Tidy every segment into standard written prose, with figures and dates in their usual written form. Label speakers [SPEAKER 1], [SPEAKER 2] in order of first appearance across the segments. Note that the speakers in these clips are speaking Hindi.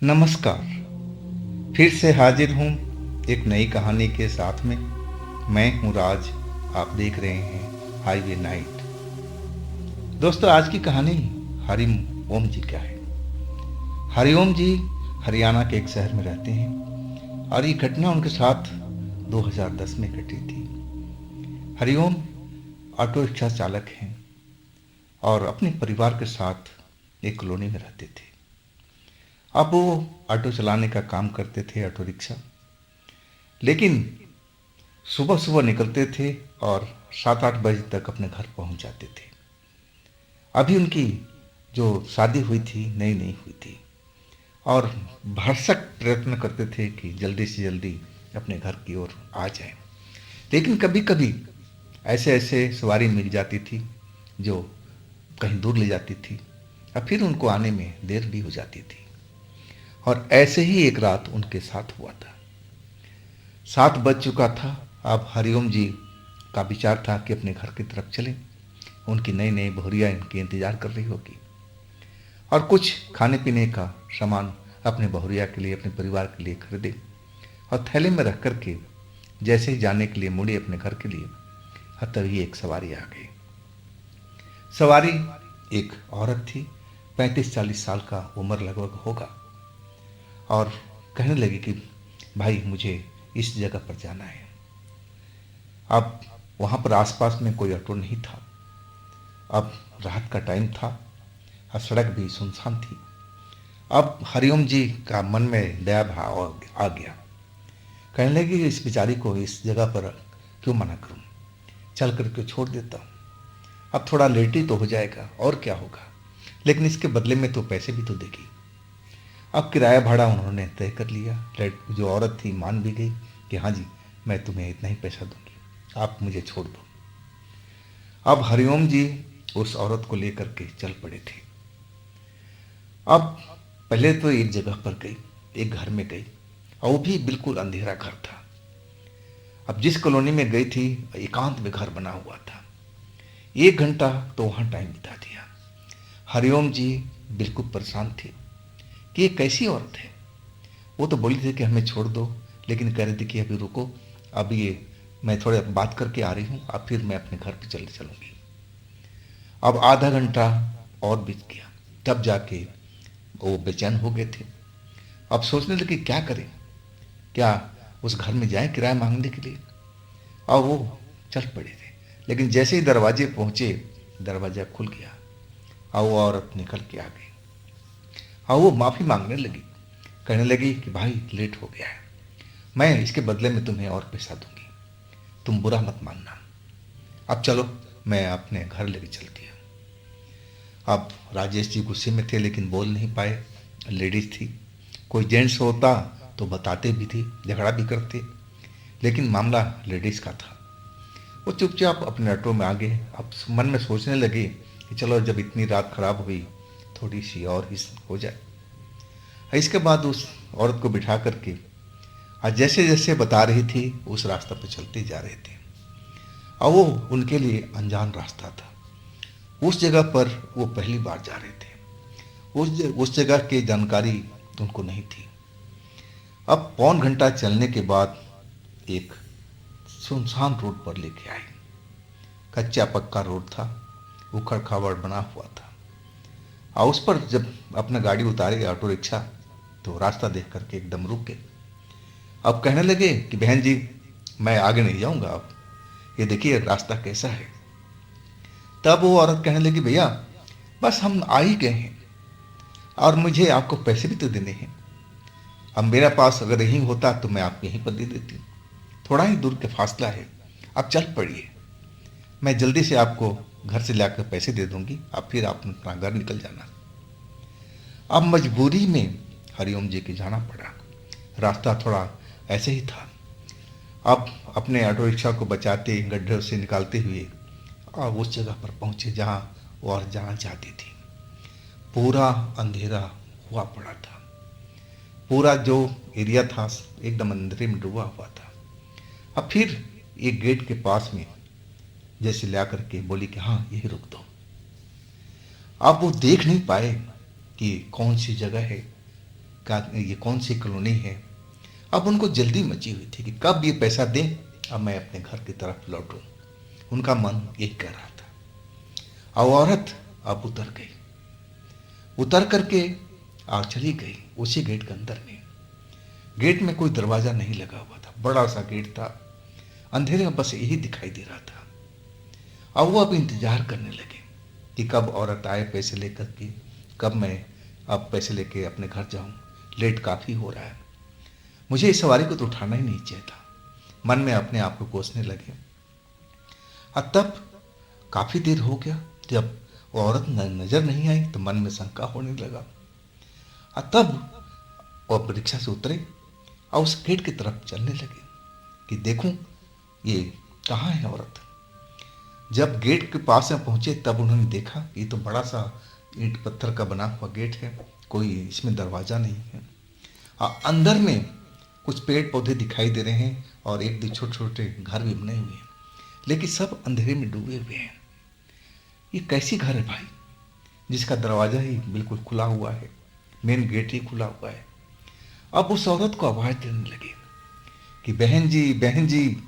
[SPEAKER 1] नमस्कार। फिर से हाजिर हूँ एक नई कहानी के साथ में। मैं हूँ राज। आप देख रहे हैं हाईवे नाइट। दोस्तों, आज की कहानी हरिम ओम जी का है। हरिओम जी हरियाणा के एक शहर में रहते हैं और ये घटना उनके साथ 2010 में घटी थी। हरिओम ऑटो रिक्शा चालक हैं और अपने परिवार के साथ एक कॉलोनी में रहते थे। अब वो ऑटो चलाने का काम करते थे, ऑटो रिक्शा। लेकिन सुबह सुबह निकलते थे और 7-8 बजे तक अपने घर पहुंच जाते थे। अभी उनकी जो शादी हुई थी, नई नई हुई थी, और भरसक प्रयत्न करते थे कि जल्दी से जल्दी अपने घर की ओर आ जाएं। लेकिन कभी कभी ऐसे ऐसे सवारी मिल जाती थी जो कहीं दूर ले जाती थी और फिर उनको आने में देर भी हो जाती थी। और ऐसे ही एक रात उनके साथ हुआ था। 7 बज चुका था। अब हरिओम जी का विचार था कि अपने घर की तरफ चलें। उनकी नई नई बहुरिया इनके इंतजार कर रही होगी और कुछ खाने पीने का सामान अपने बहुरिया के लिए, अपने परिवार के लिए खरीदे और थैले में रख करके जैसे ही जाने के लिए मुड़ी अपने घर के लिए, तभी एक सवारी आ गई। सवारी एक औरत थी, 35-40 साल का उम्र लगभग होगा, और कहने लगी कि भाई, मुझे इस जगह पर जाना है। अब वहाँ पर आसपास में कोई ऑटो नहीं था। अब रात का टाइम था और सड़क भी सुनसान थी। अब हरिओम जी का मन में दया भाव आ गया। कहने लगे कि इस बेचारी को इस जगह पर क्यों मना करूं, चल करके छोड़ देता हूँ। अब थोड़ा लेट ही तो हो जाएगा, और क्या होगा, लेकिन इसके बदले में तो पैसे भी तो देगी। अब किराया भाड़ा उन्होंने तय कर लिया। जो औरत थी मान भी गई कि हाँ जी, मैं तुम्हें इतना ही पैसा दूंगी, आप मुझे छोड़ दो। अब हरिओम जी उस औरत को लेकर के चल पड़े थे। अब पहले तो एक जगह पर गई, एक घर में गई, और वो भी बिल्कुल अंधेरा घर था। अब जिस कॉलोनी में गई थी, एकांत में घर बना हुआ था। 1 घंटा तो वहां टाइम बिता दिया। हरिओम जी बिल्कुल परेशान थे कि ये कैसी औरत है। वो तो बोली थी कि हमें छोड़ दो, लेकिन कह रही थी कि अभी रुको, अभी ये मैं थोड़ा बात करके आ रही हूँ, अब फिर मैं अपने घर पे चलूंगी। अब आधा घंटा और बीत गया, तब जाके वो बेचैन हो गए थे। अब सोचने लगे क्या करें, क्या उस घर में जाएं किराया मांगने के लिए। और वो चल पड़े थे। लेकिन जैसे ही दरवाजे पहुंचे, दरवाजा खुल गया और वो औरत निकल के आ गई और वो माफ़ी मांगने लगी। कहने लगी कि भाई, लेट हो गया है, मैं इसके बदले में तुम्हें और पैसा दूंगी, तुम बुरा मत मानना। अब चलो, मैं अपने घर लेके चलती हूँ। अब राजेश जी गुस्से में थे लेकिन बोल नहीं पाए। लेडीज थी, कोई जेंट्स होता तो बताते भी थी, झगड़ा भी करते, लेकिन मामला लेडीज का था। वो चुपचाप अपने ऑटो में आ गए। अब मन में सोचने लगे कि चलो, जब इतनी रात खराब हुई, थोड़ी सी और ही हो जाए। इसके बाद उस औरत को बिठा करके आज जैसे जैसे बता रही थी उस रास्ता पर चलते जा रहे थे। और वो उनके लिए अनजान रास्ता था। उस जगह पर वो पहली बार जा रहे थे। उस जगह की जानकारी उनको नहीं थी। अब पौन घंटा चलने के बाद एक सुनसान रोड पर लेके आए। कच्चा पक्का रोड था, उखड़ खाबड़ बना हुआ था। और उस पर जब अपना गाड़ी उतारे ऑटो रिक्शा, तो रास्ता देख करके एकदम रुक गए। अब कहने लगे कि बहन जी, मैं आगे नहीं जाऊंगा, अब ये देखिए रास्ता कैसा है। तब वो औरत कहने लगी, भैया बस हम आ ही गए हैं और मुझे आपको पैसे भी तो देने हैं। अब मेरा पास अगर यहीं होता तो मैं आपको यहीं पर दे देती। थोड़ा ही दूर का फासला है, आप चल पड़िए, मैं जल्दी से आपको घर से लाकर पैसे दे दूंगी, अब फिर आप अपना घर निकल जाना। अब मजबूरी में हरिओम जी के जाना पड़ा। रास्ता थोड़ा ऐसे ही था। अब अपने ऑटो रिक्शा को बचाते, गड्ढे से निकालते हुए और उस जगह पर पहुंचे जहां वो और जाना चाहती थी। पूरा अंधेरा हुआ पड़ा था। पूरा जो एरिया था एकदम अंधेरे में डूबा हुआ था। अब फिर एक गेट के पास में जैसे ला करके बोली कि हाँ, यही रुक दो। अब वो देख नहीं पाए कि कौन सी जगह है, ये कौन सी कॉलोनी है। अब उनको जल्दी मची हुई थी कि कब ये पैसा दें, अब मैं अपने घर की तरफ लौटूं। उनका मन यही कर रहा था। और औरत अब उतर गई, उतर करके और चली गई उसी गेट के अंदर में। गेट में कोई दरवाज़ा नहीं लगा हुआ था, बड़ा सा गेट था, अंधेरे में बस यही दिखाई दे रहा था। अब वो अब इंतज़ार करने लगे कि कब औरत आए पैसे लेकर के, कब मैं अब पैसे लेके अपने घर जाऊं, लेट काफ़ी हो रहा है, मुझे इस सवारी को तो उठाना ही नहीं चाहिए था। मन में अपने आप को कोसने लगे। और तब काफ़ी देर हो गया, जब वो औरत नज़र नहीं आई तो मन में शंका होने लगा। और तब वो रिक्शा से उतरे और उस गेट की तरफ चलने लगे कि देखूं ये कहाँ है औरत। जब गेट के पास में पहुंचे तब उन्होंने देखा ये तो बड़ा सा ईंट पत्थर का बना हुआ गेट है, कोई इसमें दरवाज़ा नहीं है। अंदर में कुछ पेड़ पौधे दिखाई दे रहे हैं और एक दो छोटे छोटे घर भी बने हुए हैं, लेकिन सब अंधेरे में डूबे हुए हैं। ये कैसी घर है भाई, जिसका दरवाज़ा ही बिल्कुल खुला हुआ है, मेन गेट ही खुला हुआ है। अब उस औरत को आवाज़ देने लगे कि बहन जी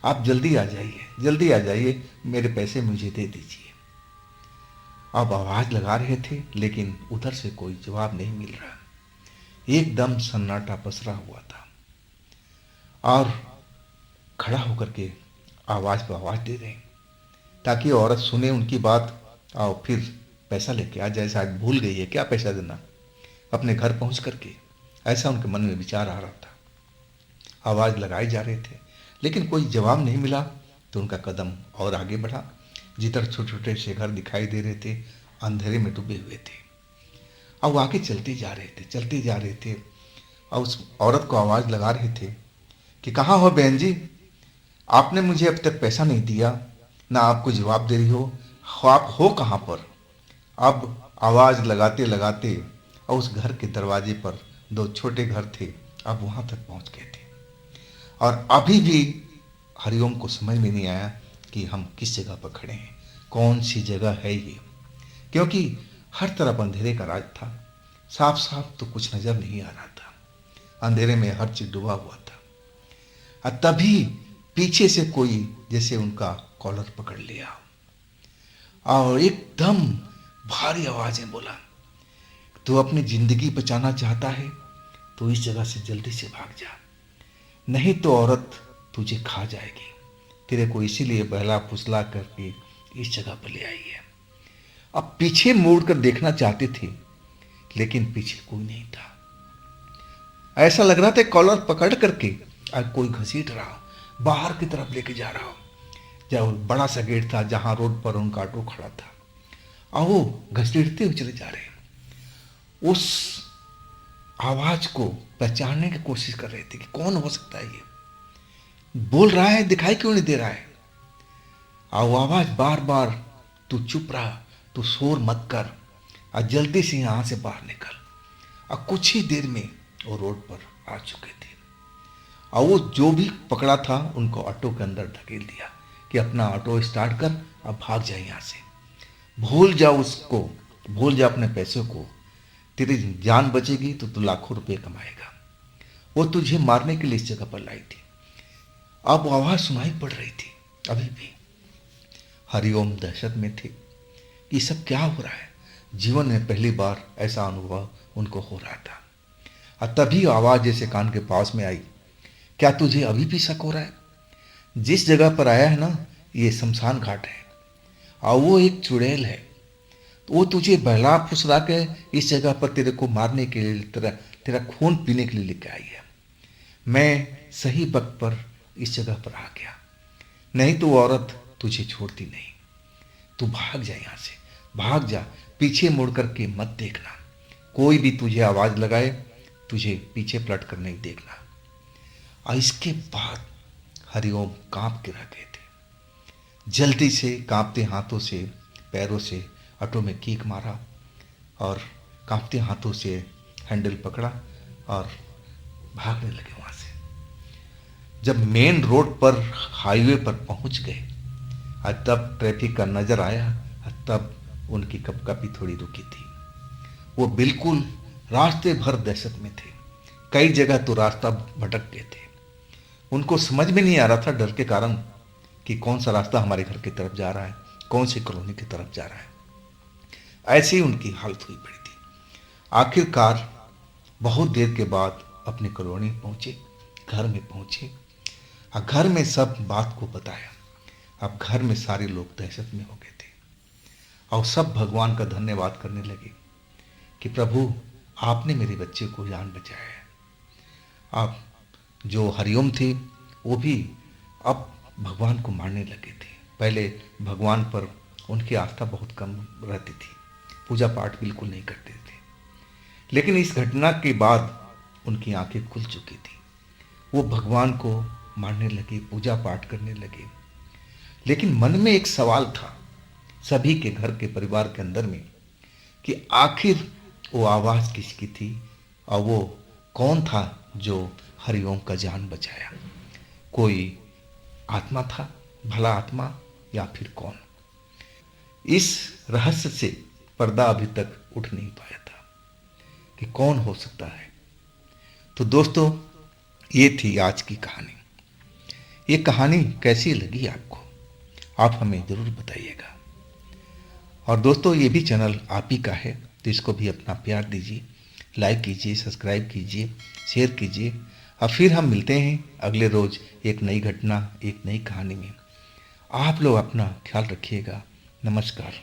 [SPEAKER 1] आप जल्दी आ जाइए, जल्दी आ जाइए, मेरे पैसे मुझे दे दीजिए। अब आवाज़ लगा रहे थे लेकिन उधर से कोई जवाब नहीं मिल रहा। एकदम सन्नाटा पसरा हुआ था और खड़ा होकर के आवाज़ पर आवाज़ दे रहे हैं ताकि औरत सुने उनकी बात और फिर पैसा लेके आ जाए। शायद भूल गई है क्या पैसा देना अपने घर पहुंच करके, ऐसा उनके मन में विचार आ रहा था। आवाज़ लगाए जा रहे थे लेकिन कोई जवाब नहीं मिला तो उनका कदम और आगे बढ़ा। जिधर छोटे छोटे से घर दिखाई दे रहे थे अंधेरे में डूबे हुए थे। अब वो आगे चलते जा रहे थे और उस औरत को आवाज़ लगा रहे थे कि कहाँ हो बहन जी, आपने मुझे अब तक पैसा नहीं दिया, ना आपको जवाब दे रही हो, आप हो कहाँ पर। अब आवाज़ लगाते लगाते और उस घर के दरवाजे पर दो छोटे घर थे, अब वहाँ तक पहुँच गए थे। और अभी भी हरिओम को समझ में नहीं आया कि हम किस जगह पर खड़े हैं, कौन सी जगह है ये, क्योंकि हर तरफ अंधेरे का राज था। साफ साफ तो कुछ नज़र नहीं आ रहा था, अंधेरे में हर चीज़ डूबा हुआ था। और तभी पीछे से कोई जैसे उनका कॉलर पकड़ लिया और एकदम भारी आवाज़ में बोला, तू अपनी ज़िंदगी बचाना चाहता है तो इस जगह से जल्दी से भाग जा, नहीं तो औरत तुझे खा जाएगी। तेरे को इसीलिए बहला फुसला करके इस जगह पर ले आई है। अब पीछे मुड़ कर देखना चाहते थे लेकिन पीछे कोई नहीं था। ऐसा लग रहा था कॉलर पकड़ करके और कोई घसीट रहा हो, बाहर की तरफ लेके जा रहा हो। जब बड़ा सा गेट था जहां रोड पर उनका ऑटो खड़ा था और वो घसीटते हुए चले जा रहे हैं। उस आवाज को पहचानने की कोशिश कर रहे थे कि कौन हो सकता है, ये बोल रहा है, दिखाई क्यों नहीं दे रहा है। और वो आवाज बार बार, तू चुप रहा, तू शोर मत कर और जल्दी से यहां से बाहर निकल। और कुछ ही देर में वो रोड पर आ चुके थे और वो जो भी पकड़ा था उनको ऑटो के अंदर धकेल दिया कि अपना ऑटो स्टार्ट कर, अब भाग जाए यहाँ से, भूल जा उसको, भूल जा अपने पैसों को, तेरी जान बचेगी तो तू लाखों रुपए कमाएगा। वो तुझे मारने के लिए इस जगह पर लाई थी। अब आवाज सुनाई पड़ रही थी अभी भी। हरिओम दहशत में थे कि सब क्या हो रहा है। जीवन में पहली बार ऐसा अनुभव उनको हो रहा था। और तभी आवाज जैसे कान के पास में आई, क्या तुझे अभी भी शक हो रहा है? जिस जगह पर आया है ना, ये शमशान घाट है और वो एक चुड़ैल है, तो वो तुझे बहला फुसला के इस जगह पर तेरे को मारने के लिए, तेरा खून पीने के लिए लेकर आई है। मैं सही वक्त पर इस जगह पर आ गया, नहीं तो वो औरत तुझे छोड़ती नहीं। तू भाग जा यहाँ से, भाग जा, पीछे मुड़ करके मत देखना। कोई भी तुझे आवाज़ लगाए, तुझे पीछे पलट कर नहीं देखना। और इसके बाद हरिओम कांप के रह गए थे। जल्दी से कांपते हाथों से, पैरों से ऑटो में किक मारा और कांपते हाथों से हैंडल पकड़ा और भागने लगे वहाँ से। जब मेन रोड पर, हाईवे पर पहुँच गए और तब ट्रैफिक का नज़र आया, तब उनकी कपकपी थोड़ी रुकी थी। वो बिल्कुल रास्ते भर दहशत में थे। कई जगह तो रास्ता भटक गए थे। उनको समझ में नहीं आ रहा था डर के कारण कि कौन सा रास्ता हमारे घर की तरफ जा रहा है, कौन सी कॉलोनी की तरफ जा रहा है। ऐसी उनकी हालत हुई पड़ी थी। आखिरकार बहुत देर के बाद अपनी कॉलोनी पहुंचे, घर में पहुंचे और घर में सब बात को बताया। अब घर में सारे लोग दहशत में हो गए थे और सब भगवान का धन्यवाद करने लगे कि प्रभु आपने मेरे बच्चे को जान बचाया है। आप जो हरिओम थे वो भी अब भगवान को मानने लगे थे। पहले भगवान पर उनकी आस्था बहुत कम रहती थी, पूजा पाठ बिल्कुल नहीं करते थे। लेकिन इस घटना के बाद उनकी आंखें खुल चुकी थी। वो भगवान को मानने लगे, पूजा पाठ करने लगे। लेकिन मन में एक सवाल था सभी के घर के परिवार के अंदर में कि आखिर वो आवाज़ किसकी थी और वो कौन था जो हरिओम का जान बचाया। कोई आत्मा था, भला आत्मा, या फिर कौन। इस रहस्य से पर्दा अभी तक उठ नहीं पाया था कि कौन हो सकता है। तो दोस्तों, ये थी आज की कहानी। ये कहानी कैसी लगी आपको, आप हमें ज़रूर बताइएगा। और दोस्तों, ये भी चैनल आप ही का है, तो इसको भी अपना प्यार दीजिए, लाइक कीजिए, सब्सक्राइब कीजिए, शेयर कीजिए। और फिर हम मिलते हैं अगले रोज़ एक नई घटना, एक नई कहानी में। आप लोग अपना ख्याल रखिएगा। नमस्कार।